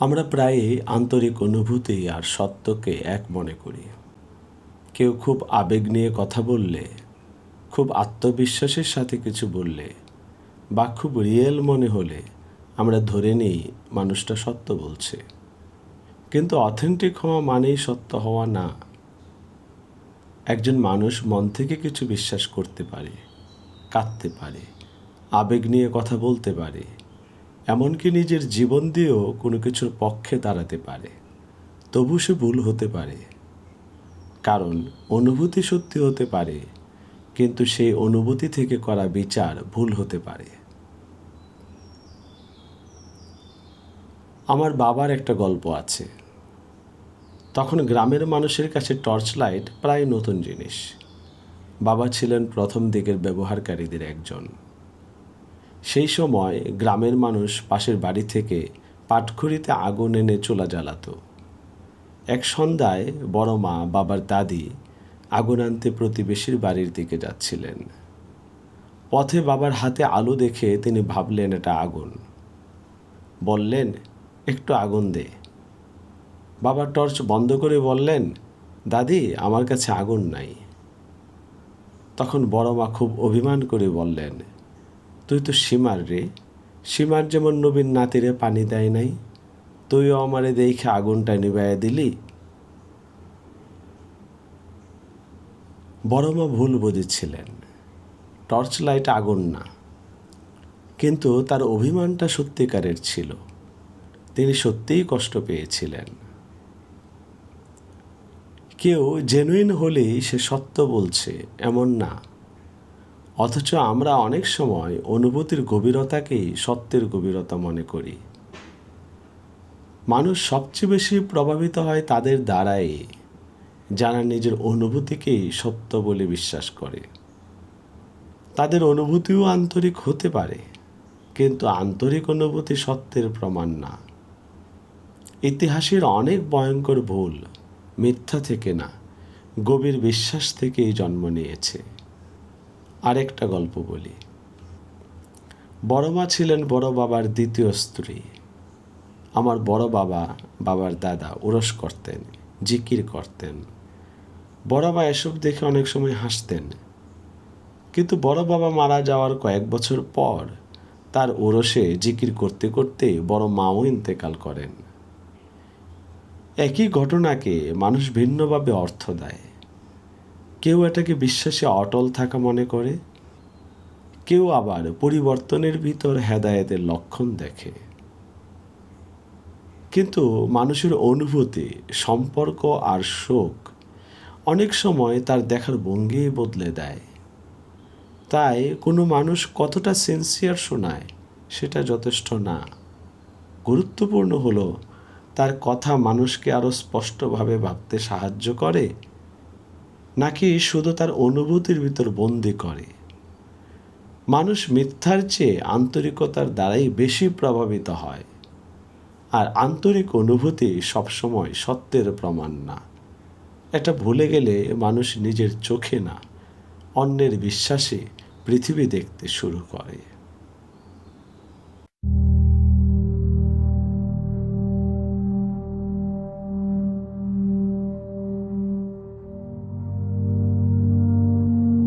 আমরা প্রায়ই আন্তরিক অনুভূতি আর সত্যকে এক মনে করি। কেউ খুব আবেগ নিয়ে কথা বললে, খুব আত্মবিশ্বাসের সাথে কিছু বললে বা খুব রিয়েল মনে হলে আমরা ধরে নিই মানুষটা সত্য বলছে। কিন্তু অথেন্টিক হওয়া মানেই সত্য হওয়া না। একজন মানুষ মন থেকে কিছু বিশ্বাস করতে পারে, কাঁদতে পারে, আবেগ নিয়ে কথা বলতে পারে, এমনকি নিজের জীবন দিয়েও কোনো কিছুর পক্ষে দাঁড়াতে পারে। তবু সে ভুল হতে পারে, কারণ অনুভূতি সত্যি হতে পারে, কিন্তু সেই অনুভূতি থেকে করা বিচার ভুল হতে পারে। আমার বাবার একটা গল্প আছে। তখন গ্রামের মানুষের কাছে টর্চ লাইট প্রায় নতুন জিনিস। বাবা ছিলেন প্রথম দিকের ব্যবহারকারীদের একজন। সেই সময় গ্রামের মানুষ পাশের বাড়ি থেকে পাটখড়িতে আগুন এনে চুলা জ্বালাতো। এক সন্ধ্যায় বড় মা বাবার দাদি আগুন আনতে প্রতিবেশীর বাড়ির দিকে যাচ্ছিলেন। পথে বাবার হাতে আলো দেখে তিনি ভাবলেন এটা আগুন। বললেন, একটু আগুন দে। বাবা টর্চ বন্ধ করে বললেন, দাদি, আমার কাছে আগুন নাই। তখন বড় মা খুব অভিমান করে বললেন, তুই তো সীমার রে, সীমার যেমন নবীন নাতিরে পানি দেয় নাই, তুইও আমারে দেখে আগুনটা নিভাইয়া দিলি। বড় মা ভুল বুঝেছিলেন, টর্চ লাইট আগুন না, কিন্তু তার অভিমানটা সত্যিকারের ছিল। তিনি সত্যিই কষ্ট পেয়েছিলেন। কেউ জেনুইন হলেই সে সত্য বলছে এমন না, অথচ আমরা অনেক সময় অনুভূতির গভীরতাকেই সত্যের গভীরতা মনে করি। মানুষ সবচেয়ে বেশি প্রভাবিত হয় তাদের দ্বারাই যারা নিজের অনুভূতিকেই সত্য বলে বিশ্বাস করে। তাদের অনুভূতিও আন্তরিক হতে পারে, কিন্তু আন্তরিক অনুভূতি সত্যের প্রমাণ না। ইতিহাসের অনেক ভয়ঙ্কর ভুল মিথ্যা থেকে না, গভীর বিশ্বাস থেকেই জন্ম নিয়েছে। আরেকটা গল্প বলি। বড় মা ছিলেন বড় বাবার দ্বিতীয় স্ত্রী। আমার বড় বাবা, বাবার দাদা ওরস করতেন, জিকির করতেন। বড় মা এসব দেখে অনেক সময় হাসতেন। কিন্তু বড় বাবা মারা যাওয়ার কয়েক বছর পর তার ওরসে জিকির করতে করতে বড় মাও ইন্তেকাল করেন। একই ঘটনাকে মানুষ ভিন্নভাবে অর্থ দেয়। কেউ এটাকে বিশ্বাসে অটল থাকা মনে করে, কেউ আবার পরিবর্তনের ভিতর হেদায়েতের লক্ষণ দেখে। কিন্তু মানুষের অনুভূতি, সম্পর্ক আর শোক অনেক সময় তার দেখার ভঙ্গি বদলে দেয়। তাই কোনো মানুষ কতটা সিনসিয়ার শোনায় সেটা যথেষ্ট না। গুরুত্বপূর্ণ হলো তার কথা মানুষকে আরও স্পষ্টভাবে ভাবতে সাহায্য করে, নাকি শুধু তার অনুভূতির ভিতর বন্দি করে। মানুষ মিথ্যার চেয়ে আন্তরিকতার দ্বারাই বেশি প্রভাবিত হয়, আর আন্তরিক অনুভূতি সবসময় সত্যের প্রমাণ না। এটা ভুলে গেলে মানুষ নিজের চোখে না, অন্যের বিশ্বাসে পৃথিবী দেখতে শুরু করে।